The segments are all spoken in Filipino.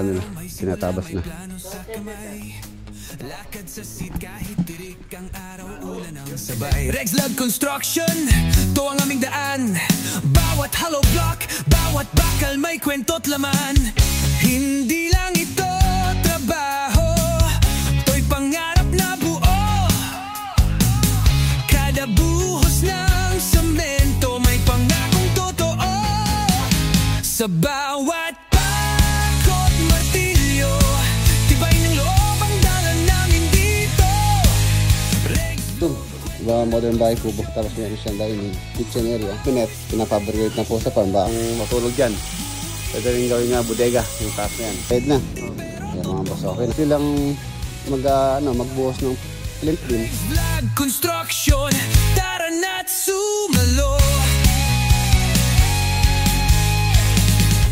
ano nila, tinatabas na. Lakad sa seat kahit tirik ang araw, ulan ang sabay. Rexlag Construction, to ang aming daan. Bawat hollow block, bawat bakal may kwento't laman. Hindi lang ito trabaho, to'y pangarap na buo. Kada buhos ng semento may pangakong totoo. Sa bawat pakot martilyo, tibay ng loob ang dalan namin dito. Diba, modern bahay kubo, tapos meron siyang dining kitchen area. Pinet, pinapabrigate na po sa pamba ang matulog dyan. Pwede rin gawin nga bodega, yung taas na yan. Pwede na. Kaya mga boss, okay na silang magbuhos ng flint. Vlog Construction, tara na't sumalo.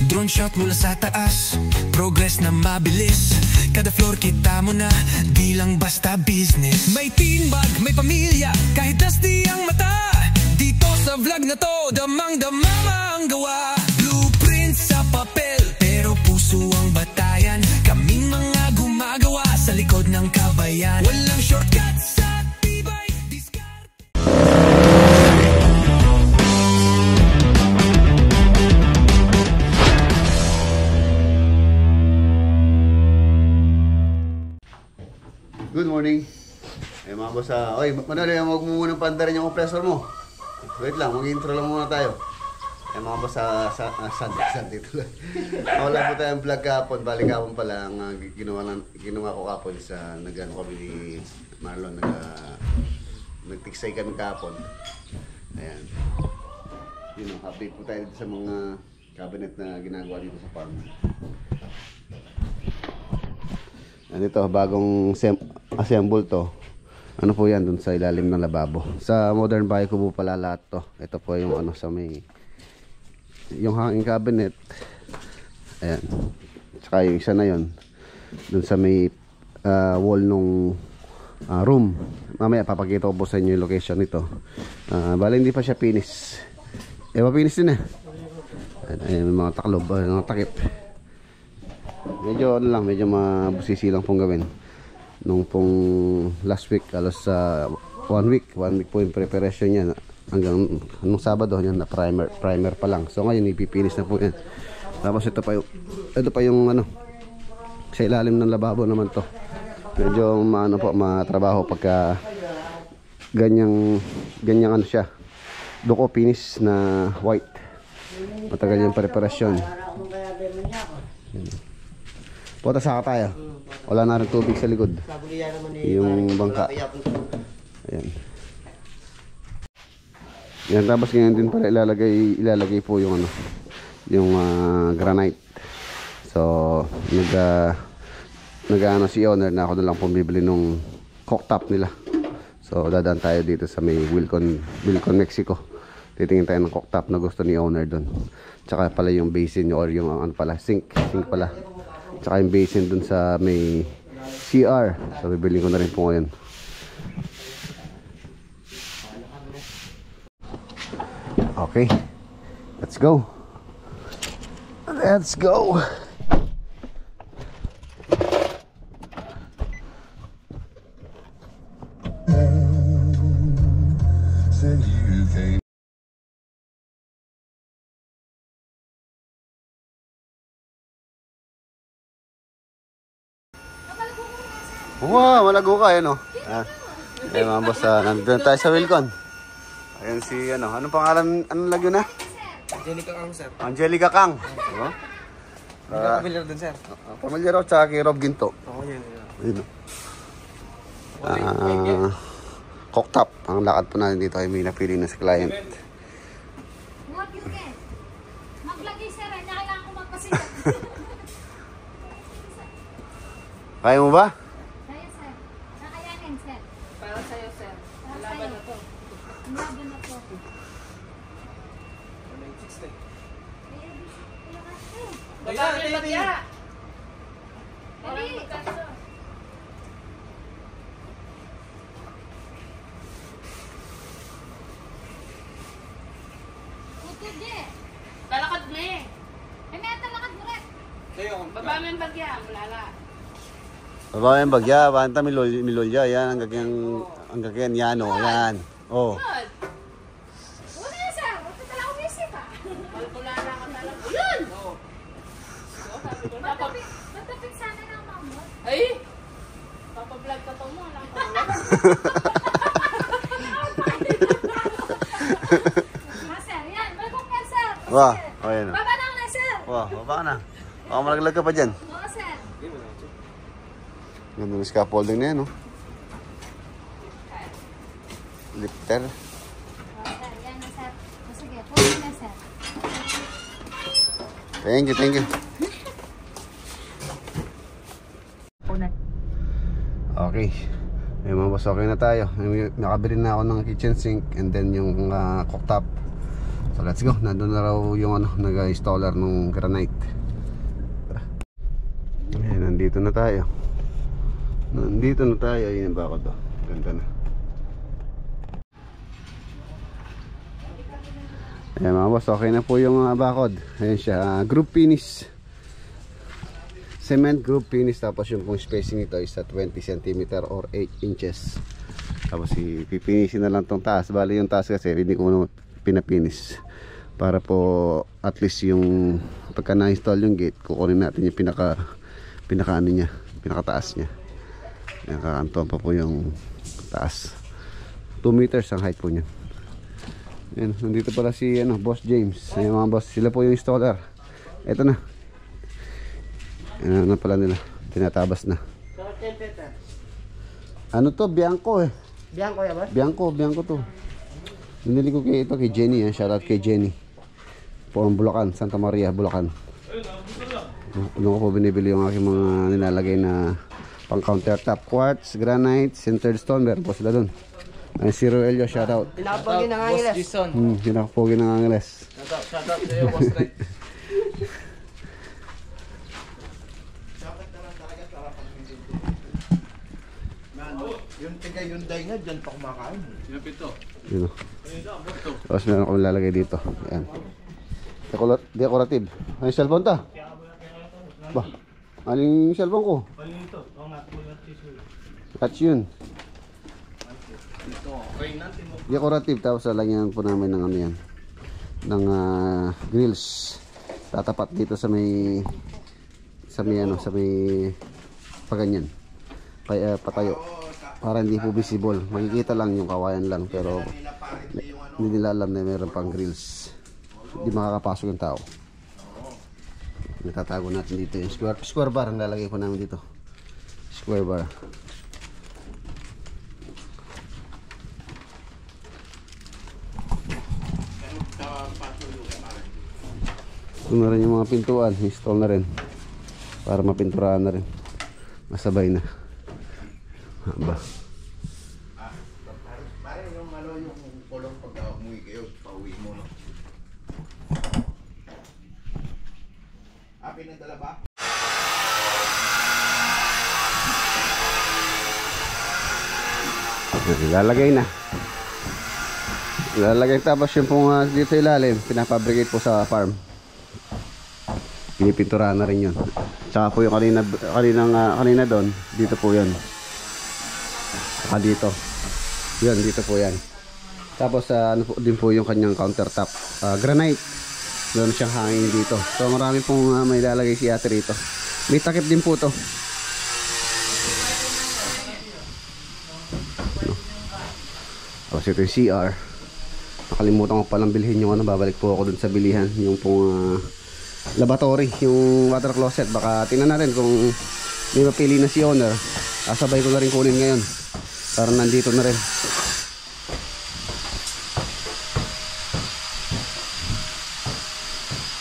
Drone shot mula sa taas, progress na mabilis. Kada floor kita mo na, di lang basta business. May teambag, may pamilya, kahit nasty ang mata. Dito sa vlog na to, damang-dama ang gawa. Blueprint sa papel, pero puso ang batayan. Kaming mga gumagawa sa likod ng kabayan. Walang shortcut sa tibay, discard. Good morning. Eh mga boss, oy, Manolo, huwag mo munang pandarin yung compressor mo. Wait lang, mag-intro lang muna tayo. Eh mga boss, Sunday ito lang. Wala po tayong vlog kahapon, balik kahapon pala ang ginawa ko kahapon sa nagano kami ni Marlon, nagtiksay kami kahapon. Ayan. Yun know, update po tayo sa mga cabinet na ginagawa dito sa farm. Dito, bagong assemble to. Ano po yan dun sa ilalim ng lababo. Sa modern bahay ko po pala lahat to. Ito po yung ano sa may yung hanging cabinet. Ayan. Tsaka yung isa na yon dun sa may wall nung room. Mamaya papakita ko po sa inyo yung location nito. Bali hindi pa siya finish. Papinis din eh. Ayan, mga taklob, mga takip. Medyo ano lang, medyo mabusisi lang pong gawin. Nung pong last week, alas sa 1 week po yung preparation niya. Hanggang nung Sabado yan na primer pa lang. So ngayon ipipinis na po yan. Tapos ito pa yung ano, sa ilalim ng lababo naman to. Medyo matrabaho pagka ganyang ano siya. Duko finish na white. Matagal yung preparasyon. Punta saka tayo. Wala na rin tubig sa likod. Yung bangka. Ayan. Yan, tapos ganyan din pala ilalagay po yung ano, yung granite. So nag-ano si owner na ako na lang pumibili nung cooktop nila. So dadaan tayo dito sa may Wilcon, Mexico. Titingin tayo ng cooktop na gusto ni owner doon. Tsaka pala yung basin or yung ano pala, sink pala. Tsaka yung basin dun sa may CR. So bibiling ko na rin po ngayon. Okay, let's go. Let's go. Wow, malago ka yan, no? Eh mga boss, nandun tayo sa Wilcon. Ayan si, anong pangalan, anong lagyo na? Angelica Kang, sir. Angelica Kang. Hindi ka familiar dun, sir. Familiar ako, tsaka kay Rob Ginto. Oo, yan. Ayun. Cooktop. Ang lakad po natin dito ay may napili na sa client. Maglagay, sir. Kailangan ko magpasigat. Kaya mo ba? Laban na to. Kaya. Lalakad mo eh. May talakad mo rin. Kayo, Baba mo yung bagya, mulala. Baba yung bagya, banta milolya, yan, ang gagyan, yan, o, yan. Oh. Good. Una yan, sir. Huwag ka talaga umisip, ha? Mulala ka talaga. Yun! Matapit sana ng mamot. Ay! Papablog ka to mo, alam ko. Sir, yan. Welcome yan, sir. Wah, oh, yan. Baba na nga, sir. Wah, baba ka na. Baka malaglag ka pa dyan. Oo, sir. Ganda ng scaffolding na yan, no? Lifter. Oo, sir. Yan na, sir. O, sige, pwede na, sir. Thank you, thank you. Okay. May mga boss, okay na tayo. Nakabili na ako ng kitchen sink and then yung cooktop. So let's go. Nandun na raw yung nag-installer ng granite. Tara. Ayan, nandito na tayo. Nandito na tayo. Ayan ba ako to? Ganda na. Ayan mga boss, okay na po yung bakod. Ayan siya, group finish. Cement group finish. Tapos yung pong spacing nito is 20 cm or 8 inches. Tapos ipipinishin na lang tong taas. Bali yung taas kasi hindi ko na pinapinish. Para po at least yung pagka na-install yung gate, kukunin natin yung pinaka ano niya, pinakataas niya. Nakakantuan pa po yung taas. 2 meters ang height po niya. Yan, nandito pala si Boss James. Ayan mga boss, sila po yung installer. Ito na. Ano pala nila, tinatabas na. Ano to? Bianco eh. Bianco ya ba? Bianco to. Binili ko kay Jenny, shoutout kay Jenny. From Bulacan, Santa Maria, Bulacan. Doon ko po binibili yung aking mga nilalagay na pang countertop. Quartz, granite, centered stone, meron po sila doon. Ay, si Roelio, shoutout. Pinakapogi ng Angeles. Pinakapogi ng Angeles. Shoutout sa iyo, Boss Ray. Yung tiga yung day nga, dyan pa kumakain. Yun o. Tapos meron akong lalagay dito. Ayan. Decorative. Ano yung cellphone ta? Ba? Ano yung cellphone ko? Touch yun. Decorative. Tapos lalagyan po namin ng ano yan. Ng grills. Tatapat dito sa may paganyan. Kaya patayo. Para hindi po visible, makikita lang yung kawayan lang, pero hindi nila alam na mayroon pang grills. Hindi makakapasok yung tao. Natatago natin dito yung square bar ang lalagay ko namin dito. Square bar. Ito na rin yung mga pintuan, install na rin para mapinturahan na rin, masabay na. Ba. Parang yung yung kulong pagka umuwi kayo, pauwi mo no. Pinadala ba? Lalagay tapos yung pong dito ilalim, pinapabricate po sa farm. Pinipinturahan na rin yun. Tsaka po yung kanina doon, dito po yun. Dito. Yun, dito po yan. Tapos ano po din po yung kanyang countertop. Granite. Doon siyang hangin dito. So marami pong may lalagay si ate rito. May takip din po to. Tapos ito yung CR. Nakalimutan ko palang bilhin yung babalik po ako dun sa bilihan. Yung pong lavatory, yung water closet. Baka tingnan natin kung may mapili na si owner. Sabay ko na rin kunin ngayon. Para nandito na rin.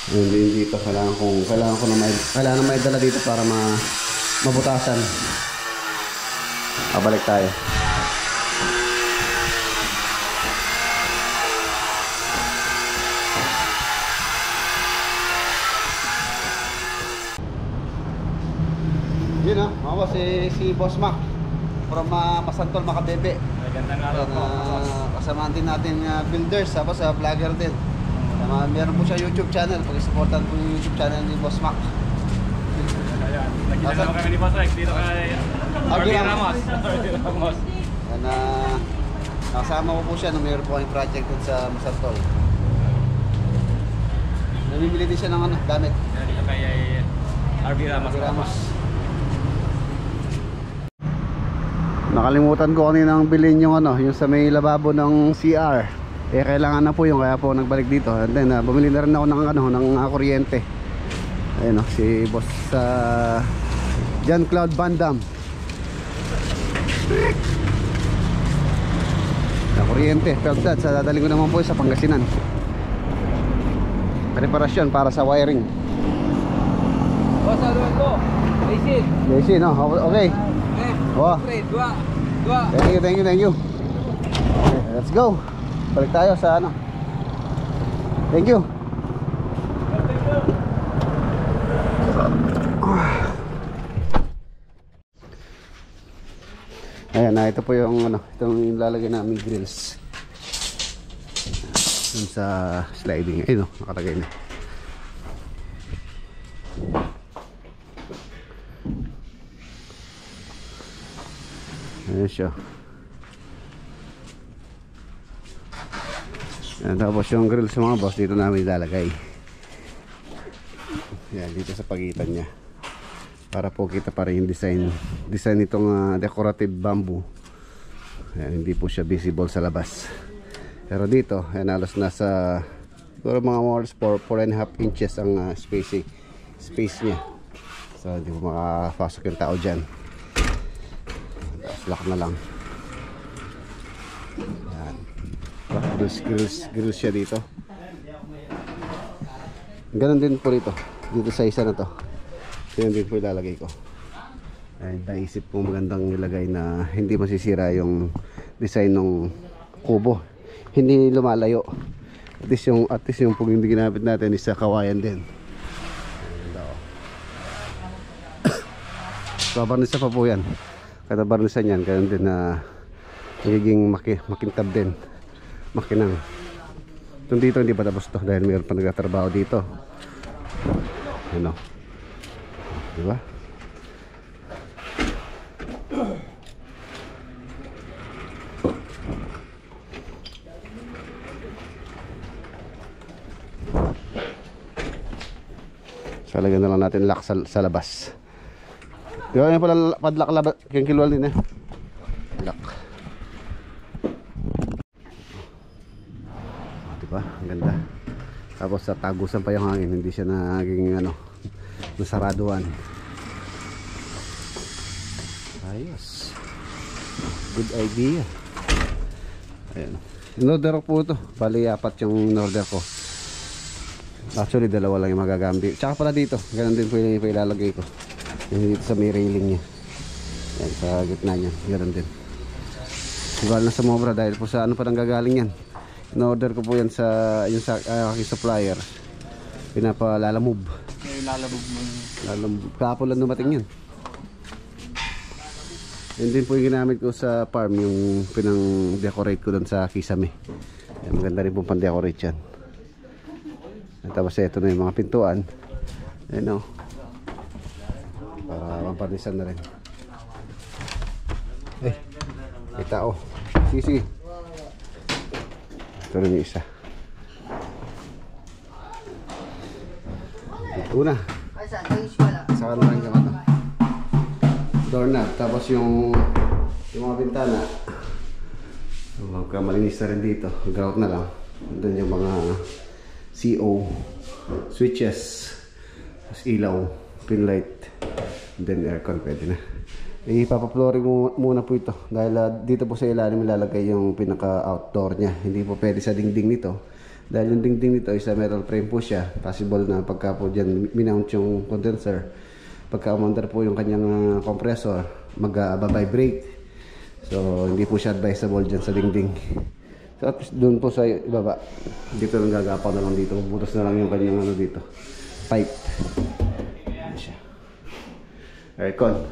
Ayun dito, kailangan ko na may dala dito para mabutasan. Balik tayo. Yun mga boss, si Boss Mac from Masantol, Makabebe. Magandang araw po. Kasamahan din natin builders, tapos vlogger din. Meron po siya YouTube channel, pag-supportan po yung YouTube channel ni Boss Mac. Ayan, nakita naman kami ni Boss Rex dito kay RB Ramos. RB Ramos. Yan, nakasama ko po siya nung mayroon po kayong project dun sa Masartol. Namimili din siya ng ano, gamit. Ayan, dito kay RB Ramos. Ramos. Nakalimutan ko kaninang bilhin yung ano, yung sa may lababo ng CR. Eh kailangan na po yung kaya po nagbalik dito. And then bumili na rin ako ng ano, ng kuryente. Ayun si Boss John Cloud Bandam. Na kuryente, 12 watts. Dadaling ko naman po sa Pangasinan. Reparasyon para sa wiring. Boss, ano ito? Basic. Basic, no? Okay. Oh. Dua. Thank you. Okay, let's go. Balik tayo sa ano. Thank you. Ayan na, ito po yung ano, itong ilalagay namin grills. Dun sa sliding. Ayun o, nakalagay na. Ayan siya. Ayan, tapos yung grill sa mga boss dito namin ilalagay. Ayan, dito sa pagitan niya. Para po kita pa rin yung design nitong decorative bamboo. Ayan, hindi po siya visible sa labas. Pero dito, ayan, halos nasa siguro mga more 4.5 inches ang space niya. So hindi po makapasok yung tao dyan. Lock na lang. Yan. Grills siya dito. Ganon din po dito. Dito sa isa na to. Ganun din po ilalagay ko. Ay, naisip po magandang ilagay na hindi masisira yung design ng kubo. Hindi lumalayo. At least yung pag hindi ginamit natin is sa kawayan din. Babarnisa pa po yan. Kada barnisan yan, ganun din na magiging makintab din. Makinang. Itong dito hindi pa tapos to dahil mayroon pa nagtatrabaho dito. Ano? Diba? So lagyan na lang natin lock sa labas. Diba yan pala padlock labas, yung kilwal din lock. Diba? Ang ganda. Tapos sa tagusan pa yung hangin, hindi siya naging ano, nasaraduan. Ayos. Good idea. Ayan. In-order ko po ito. Bali 4 yung in-order ko. Actually dalawa lang yung magagamit. Tsaka pala dito, ganun din po yung ilalagay ko. Yung dito sa may railing nya. Ayan, sa gitna nya. Ganun din. Iba na sa Mobra dahil po sa ano pa nang gagaling yan. In-order ko po yan sa yung sa aking supplier. Pinapalalamove. Lalamove. Kahapon lang dumating yan. Yun din po yung ginamit ko sa farm, yung pinang-decorate ko doon sa Kisame. Ayan, maganda rin po pang-decorate yan. At tapos ito na yung mga pintuan. Ayan o. Para mampanisan na rin. Eh, kita o. Sige. Ito rin yung isa. Ito na. Saka na rin naman. Doorknob. Tapos yung mga bintana. Magkamalinis na rin dito. Grout na lang. Doon yung mga CO switches. Tapos ilaw. Pin light. Then aircon. Pwede na. Ipapaploring muna po ito dahil dito po sa ilalim ilalagay yung pinaka-outdoor nya. Hindi po pwede sa dingding nito dahil yung dingding nito is metal frame po siya. Possible na pagka po dyan minount yung condenser, pagka umandar po yung kanyang compressor, mag-vibrate. So hindi po siya advisable dyan sa dingding. So at least doon po sa ibaba, dito lang gagapaw na lang dito, butas na lang yung kanyang ano dito, pipe. Ayan siya. Aircon.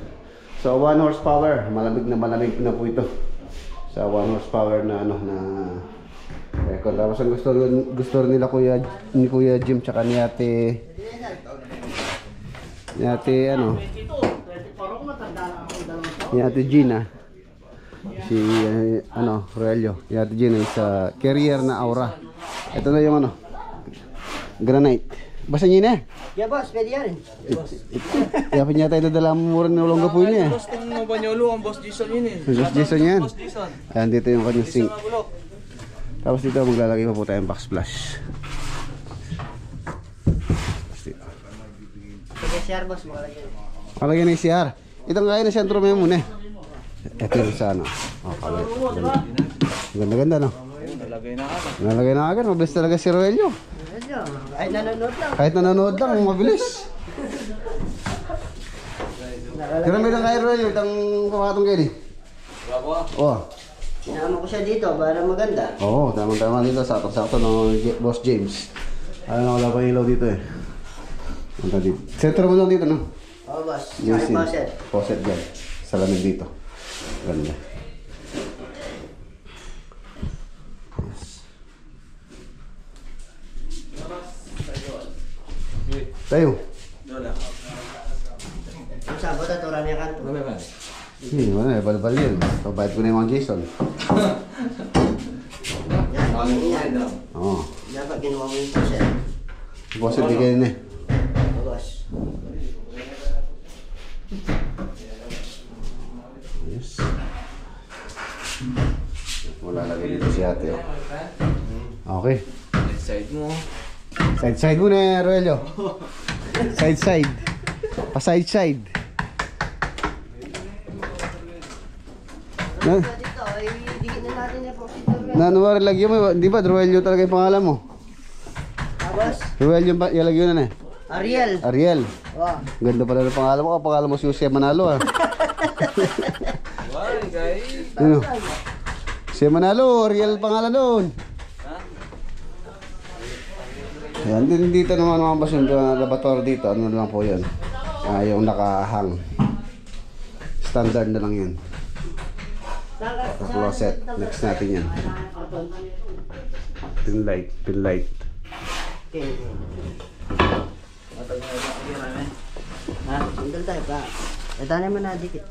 So 1 horsepower, malamig na po ito. Sa 1 horsepower na ano na aircon. Tapos ang gusto nila ni Kuya Jim tsaka ni Ate Ni Ate ni Ate Gina. Si Roelio. Ni Ate Gina is carrier na Aura. Ito na yung granite. Basta niya na. Yeah, boss, pwede yan. Kaya pa niya tayo dadala mo mura ng ulongga po yun eh. Boss, tingnan mo ba niyo ang Boss Jason yun eh. Boss Jason yan. Boss Jason. Ayan, dito yung kanyang sink. Jason Agulok. Tapos dito maglalagay pa po tayong backsplash. Sige, share, boss, makalagyan. Kalagyan na yung CR. Itong kaya na sentro mo muna. Ito yung sa Ganda-ganda no? Nalagay na agad. Nalagay na agad. Mabilis talaga si Roelio. Ay, nanonood lang. Kahit nanonood lang, mabilis. Kira may kaya Roelio, itang kamatong kayo di? Bravo. Oh. Sinama ko siya dito para maganda. Oo, tamang-tama dito. Sakto-sakto ng Boss James. Wala pa yung ilaw dito eh. Punta dito. Sentro mo lang dito no? Oo, boss. Yung Saka faucet. Faucet dyan. Salamin dito. Ganda. Yes. Tayo. Ang sabot at oran niya kanto. Wala, balbal yun. Pabayad ko na yung mga Jason. Yan. Oo. Dapat ginawa mo yung faucet. Faucet di kayo na eh. Oo, boss. Yes. Wala lagay dito si ate. Oh. Okay. Side mo. Side mo na Roelio. Side. Pa-side. Na, Dito, dikit na natin yung faucet. nanuwari lagyan mo, di ba Roelio talaga yung pangalan mo? Boss. Roelio yung lagyan na eh. Ariel. Oo. Ganda pala ng pangalan mo. Pangalan mo si Jose Manalo ah. Why, guys? Ano? Jose Manalo, Ariel pangalan doon. Ayan, dito naman mga boss yung laboratory dito. Ano lang po yun? Yung nakahang. Standard na lang yun. Closet. Next natin yan. Pin light. Ha? Sandal tayo pa. Itanin mo na dikit.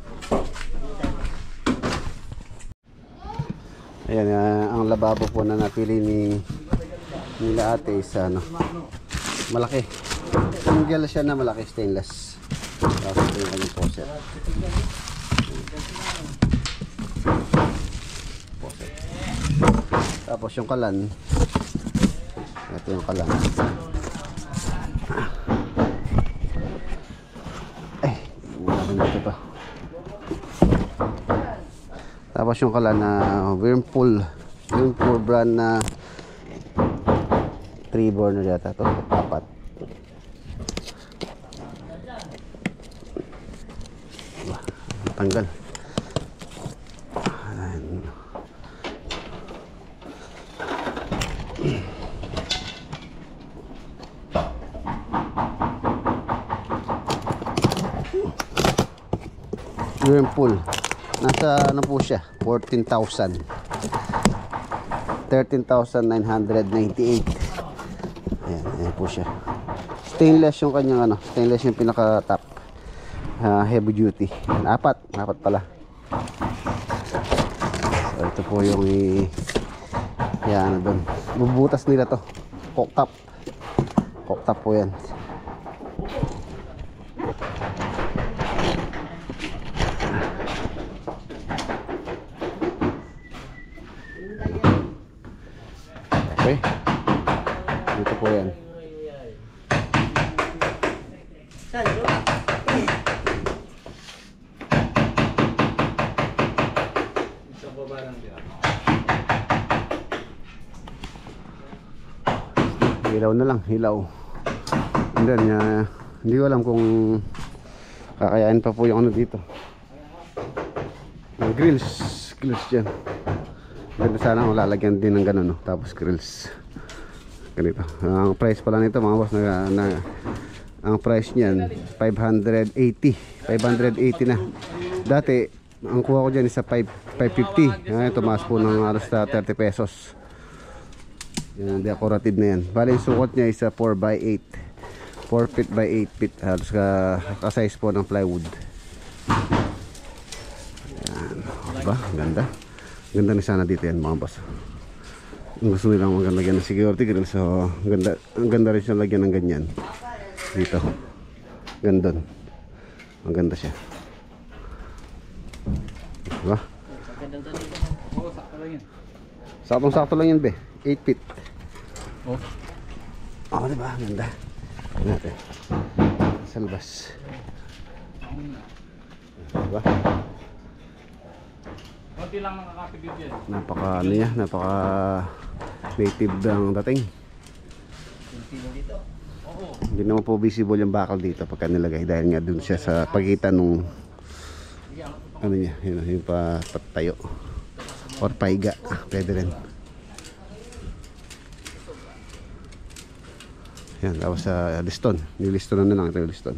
Ayan, ang lababo po na napili nila ate is malaki. Single siya na malaki, stainless. Tapos ito yung kanyang faucet. Tapos yung kalan. Ito yung kalan. Wala rin dito pa. Tapos yung kalan na Whirlpool brand na 3 burner yata to, 4. Tanggal. Whirlpool. Nasa ano po siya? 14,000. 13,998. Ayan po siya. Stainless yung kanyang stainless yung pinaka top. Heavy duty. Apat pala. So ito po yung yan doon. Bubutas nila to. Cock top po yan. Okay. Dito po yan. Saan bro? Hilaw na lang, hilaw. And then, hindi ko alam kung kakayain pa po yung dito. Yung grills dyan. Ganda sana kung lalagyan din ng gano'n, no? Tapos grills. Ganito. Ang price pala nito mga boss, ang price niyan 580 na. Dati ang kuha ko dyan is sa 550. Ngayon tumaas po ng alas 30 pesos. Yan, decorative na yan. Bali yung sukat niya is 4x8. 4 feet by 8 feet. Halos ka-size po ng plywood. Ayan. Diba? Ganda. Ganda ni sana dito yan mga boss. Kung gusto nilang maglagyan ng security grill, so ang ganda rin siya lagyan ng ganyan dito. Gandun. Ang ganda siya. Diba? Oo, sakto lang yun. Saktong-sakto lang yun be. 8 feet. Oh. Oh, diba? Ang ganda. Tignan natin. Sa labas. Diba? Konti lang nakakapigil yan. Napaka ano niya, napaka native ang dating. Hindi naman po visible yung bakal dito pagka nilagay dahil nga dun siya sa pagitan nung ano niya, yun, yung patayo or paiga, pwede rin. Yan, tapos sa liston, niliston na lang ito yung liston.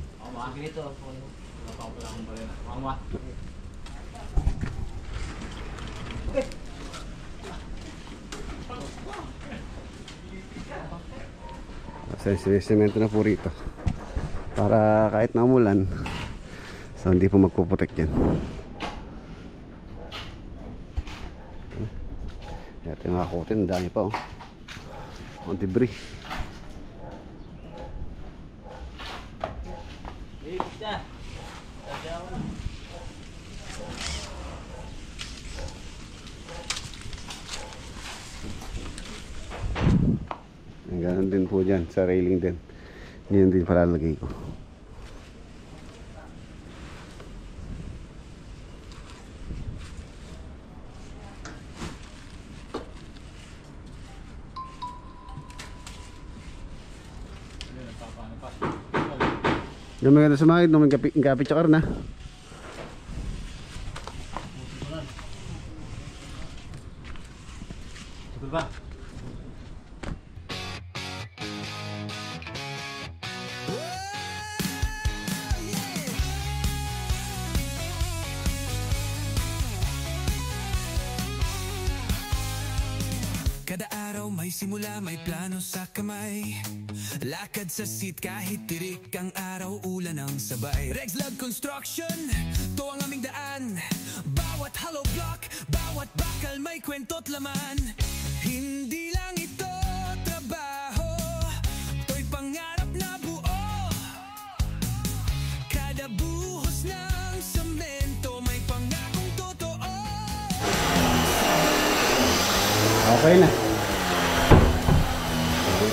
Semento na po rito para kahit na umulan, so hindi po magpuputek yan. Ito yung mga kutin, dami pa ang debris. Ganun din po dyan sa railing din. Ganyan din palalagay ko. Yung maganda sa mahid nung kapit tsakar na. Diba? Kada araw may simula, may plano sa kamay. Lakad sa seat kahit tirik ang araw, ulan ang sabay. Rexlab Construction, to ang aming daan. Bawat hollow block, bawat bakal may kwento't laman. Hindi lang ito trabaho, to'y pangarap na buo. Kada buhos ng semento may pangakong totoo. Okay na.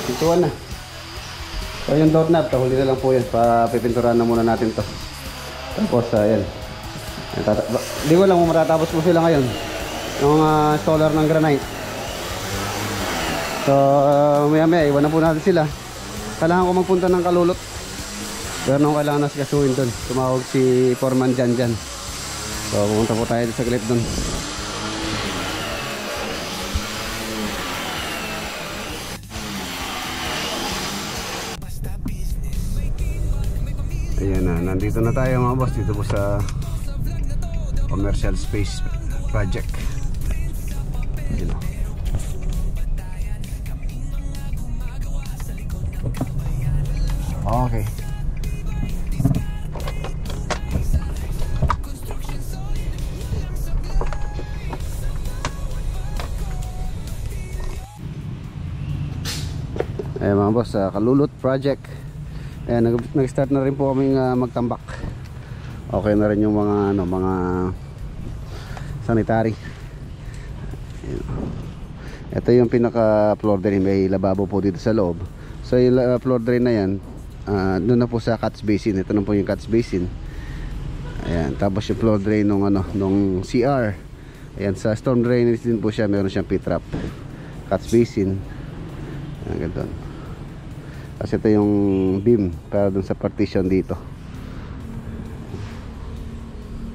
Pintuan na. So yung door knob, huli na lang po yan. Pipinturahan na muna natin to. Tapos ayan. Di ko lang kung matatapos po sila ngayon. Yung installer ng granite. So maya maya iwan na po natin sila. Kailangan ko magpunta ng Kalulot. Pero nung kailangan na sikasuhin doon. Tumawag si Foreman dyan. So pumunta po tayo sa clip doon. Ayan na, nandito na tayo mga boss. Dito po sa commercial space project. Ayan o. Okay. Ayan mga boss, Kalulot project. Ayan, nag-start na rin po kaming magtambak. Okay na rin yung mga mga sanitary. Ayan. Ito yung pinaka floor drain, may lababo po dito sa loob. So yung floor drain na yan, doon na po sa catch basin. Ito na po yung catch basin. Ayan, tapos yung floor drain nung CR. Ayan, sa storm drainage din po siya, meron siyang pit trap. Catch basin. Ayan, ganun. Kasi ito yung beam para dun sa partition dito.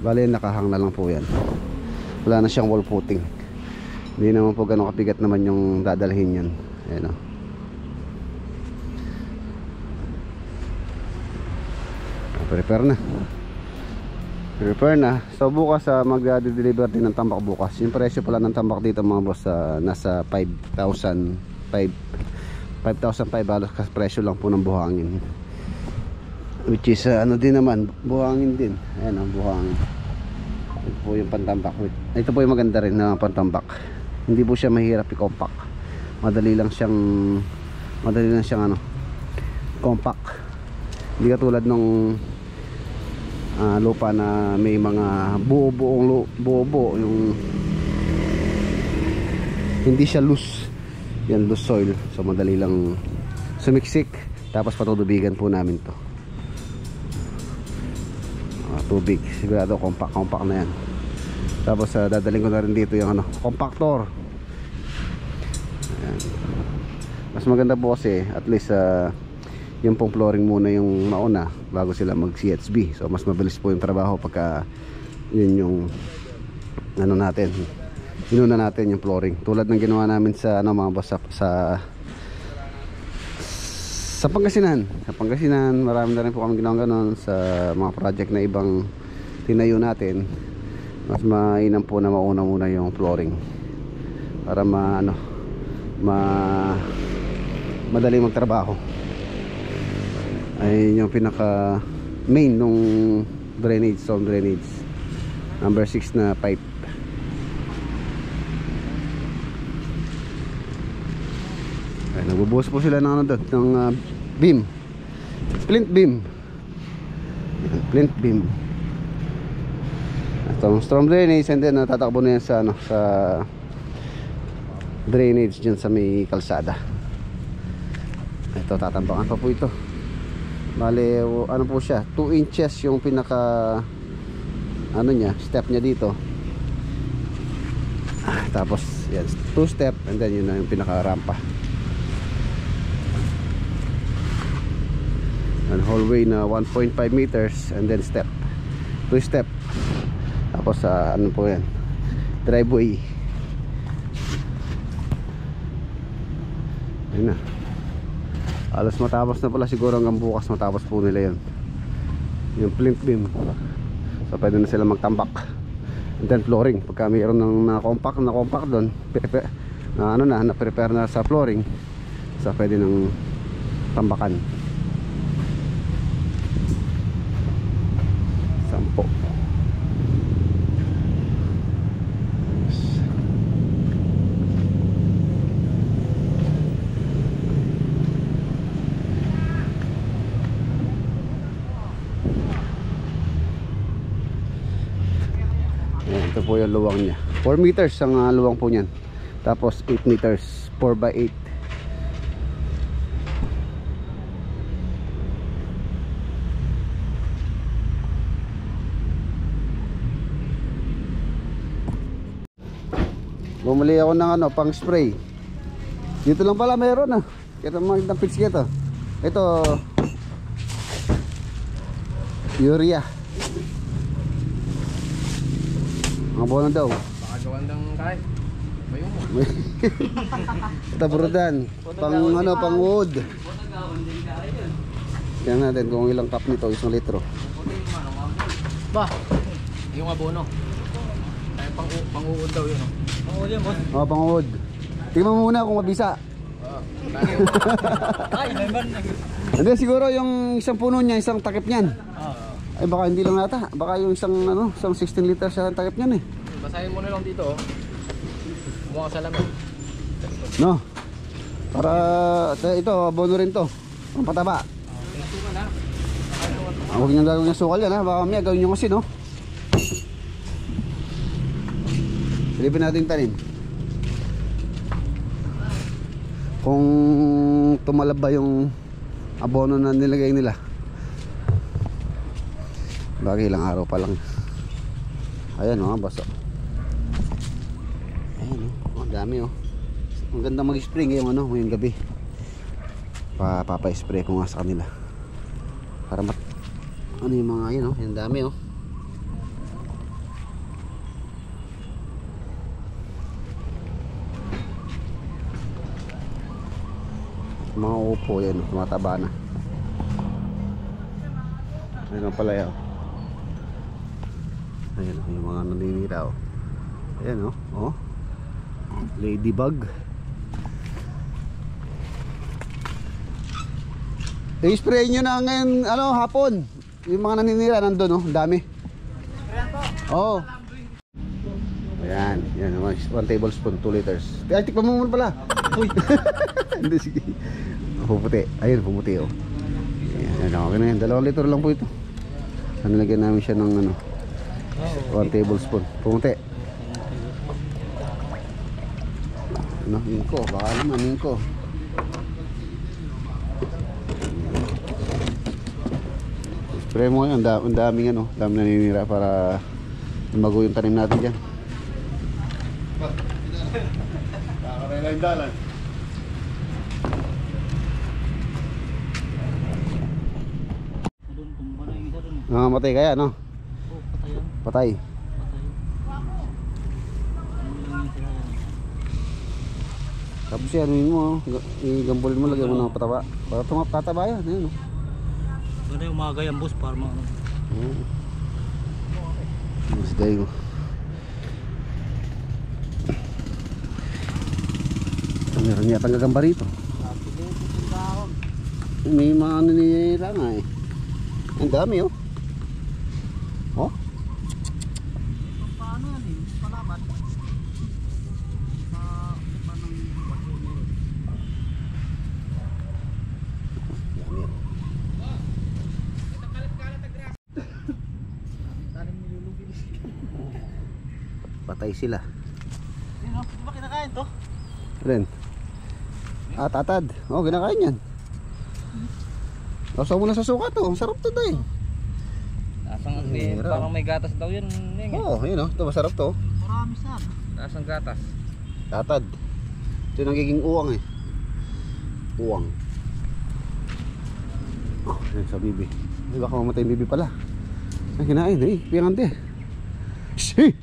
Bale nakahang na lang po yan. Wala na siyang wall footing. Hindi naman po ganun kapigat naman yung dadalhin yan. Ayan o. Prepare na. So bukas mag-deliver din ng tambak bukas. Yung presyo pala ng tambak dito mga boss nasa 5,500 halos presyo lang po ng buhangin. which is ano din naman, buhangin din. Ayan ang buhangin. Ito po yung pantambak. Ito po yung maganda rin na pantambak. Hindi po siya mahirap i-compact. Madali lang siyang ano, compact. Hindi katulad nung lupa na may mga buo-buo yung hindi siya loose. Yan, loose soil. So madali lang sumiksik. Tapos patutubigan po namin to. Tubig, sigurado compact na yan. Tapos dadaling ko na rin dito yung ano, compactor. Ayan. Mas maganda po kasi at least yung pong flooring muna yung mauna bago sila mag CHB. So mas mabilis po yung trabaho pagka yun yung ano natin, inuna natin yung flooring. Tulad ng ginawa namin sa ano mga boss sa Pangasinan. Sa Pangasinan, marami na rin po kami ginawa gano'n sa mga project na ibang tinayo natin. Mas mainam po na mauna muna yung flooring para madali magtrabaho. Ay yung pinaka main nung drainage, storm drainage number 6 na pipe. Ay, nagbubuhos po sila ng ano doon, ng beam, splint beam. Splint beam. Itong storm drainage, and then tatakbo na yan sa ano, sa drainage dyan sa may kalsada. Ito, tatambakan pa po ito. Bale, ano po siya, 2 inches yung pinaka ano niya, step niya dito. Tapos yan, 2 step, and then yun na yung pinaka rampa. And hallway na 1.5 meters, and then step, 2 step. Tapos ano po yan, driveway. Ayun na. Alas matapos na pala, siguro hanggang bukas matapos po nila yun, yung plinth beam. So pwede na sila magtambak. And then flooring, pagka mayroon ng na-compact doon, na-prepare na sa flooring, so pwede nang tambakan. 10. Ito po yung luwang niya, 4 meters ang luwang po niyan. Tapos 8 meters, 4x8. Bumili ako ng ano, pang spray. Dito lang pala meron Kita mga pitch kita. Ito urea. Ang bono daw. Baka gawandang kahit. Mayong mo. Taburudan. Pang ano, pang wood. Tingnan natin kung ilang cup nito, 1 litro. Ba, yung abono. Ay, pang-uod daw yun. Pang-uod yan, boss. Oh, pang wood. Tingnan mo muna kung mabisa. Ay, naman. Hindi, siguro yung isang puno niya, isang takip niyan. Ay baka hindi lang nata. Baka yung isang 16 liters siya ang takip niyan eh. Basahin mo na lang dito. Buka sa lamin. No. Para ito, abono rin to. Ang pataba. Huwag niyang gagawin yung sukal yan baka mamaya gawin yung asin Silipin natin tanim. Kung tumalab ba yung abono na nilagay nila. Bagay ilang araw pa lang. Ayan baso. Ayan ang dami Ang ganda mag-spray ngayong gabi. Papa-spray ko nga sa kanila. Para yung mga yung dami mga upo yan, tumataba na. Ayun pala yan. Ayan yung mga naninira Ayan ladybug. I-spray nyo na ngayon, ano, hapon. Yung mga naninira nandun, oh, ang dami. Oo. Ayan, yan naman. 1 tablespoon, 2 liters. Ay, tikpan mo muna pala. Uy. Hindi, sige. Pumuti. Ayun, pumuti, oh. Ayan, okay na yan. 2 liter lang po ito. Nilagyan namin siya ng, ano, 1 tablespoon. Pumuti. Ano, mingko. Baka naman, mingko. Spray mo yan, ang daming ano, daming naninira para lumago yung tanim natin dyan. Kakarelang dalan. Nangamatay kaya, no? Patay. Tapos yan, mo, igambulin mo, lagyan mo ng pataba. Para tataba yan, ayun, no? Ganda yung mga gayang boss para mga Mas dayo. Meron yata gagamba rito. May mga naninira nga eh. Ang dami oh. Oh? paano yan eh, palaban Patay sila. yun o, di ba kinakain to? Ren. Tatad. Oh, kinakain yan. Sausaw mo na sa suka to. Sarap to day. Lasang Meron. parang may gatas daw yun. Oh, yun oh. Ito masarap to. Marami saan. Lasang gatas. Tatad. Ito yung nagiging uwang eh. Uwang. Oh, yan sa bibi. Ay, baka mamatay yung bibi pala. Ay, kinain eh. Piyangan di. Shhh!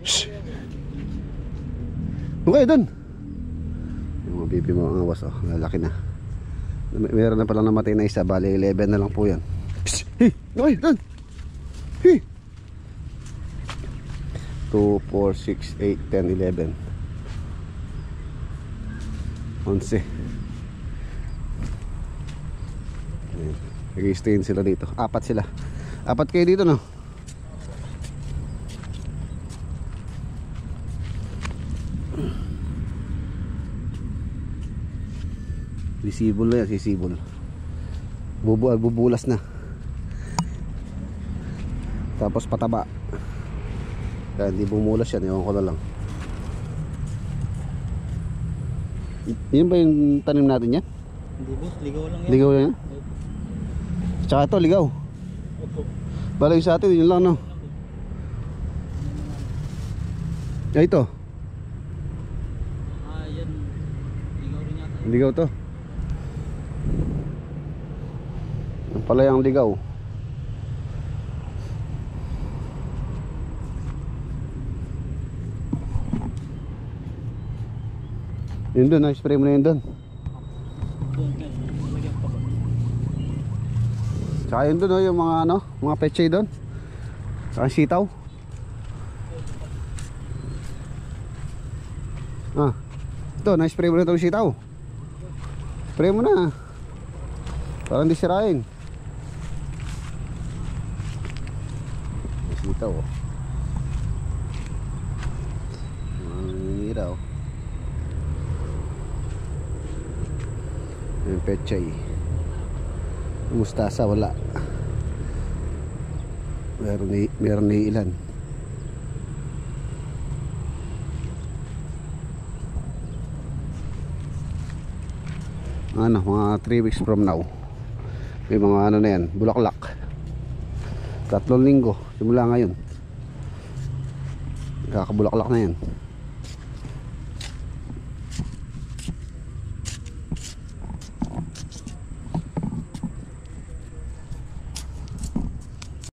Shhh! Okay, dun. Yung mga bibi mo ang awas oh. Lalaki na. Meron na palang namatay na isa. Bali 11 na lang po yan. Shhh! Hey! Okay, dun! Hey! 2, 4, 6, 8, 10, 11 11. Nag-i-stayin sila dito. 4 sila. 4 kayo dito no? Sisibol na yan, sisibol. Bubulas na. Tapos pataba. Kaya hindi bumulas yan, ewan ko na lang. Yan ba yung tanim natin yan? Hindi boss, ligaw lang yan. Ligaw yan? Tsaka ito, ligaw. Balay sa atin, yun lang no. Ay ito. Yan, ligaw rin yata. Ligaw to. Ang palay ang ligaw. Yun doon, spray mo na yun doon. Tsaka yun doon, yung mga ano, mga pechay doon. Tsaka sitaw. Ito, na-spray mo na itong sitaw. Spray mo na. Para hindi sirain. Sitaw oh. Nanginira oh. Yung pechay. Mustasa wala. Meron na ilan. Ano, mga 3 weeks from now. May mga ano na yan, bulaklak. 3 linggo simula ngayon. Kakabulaklak na yan.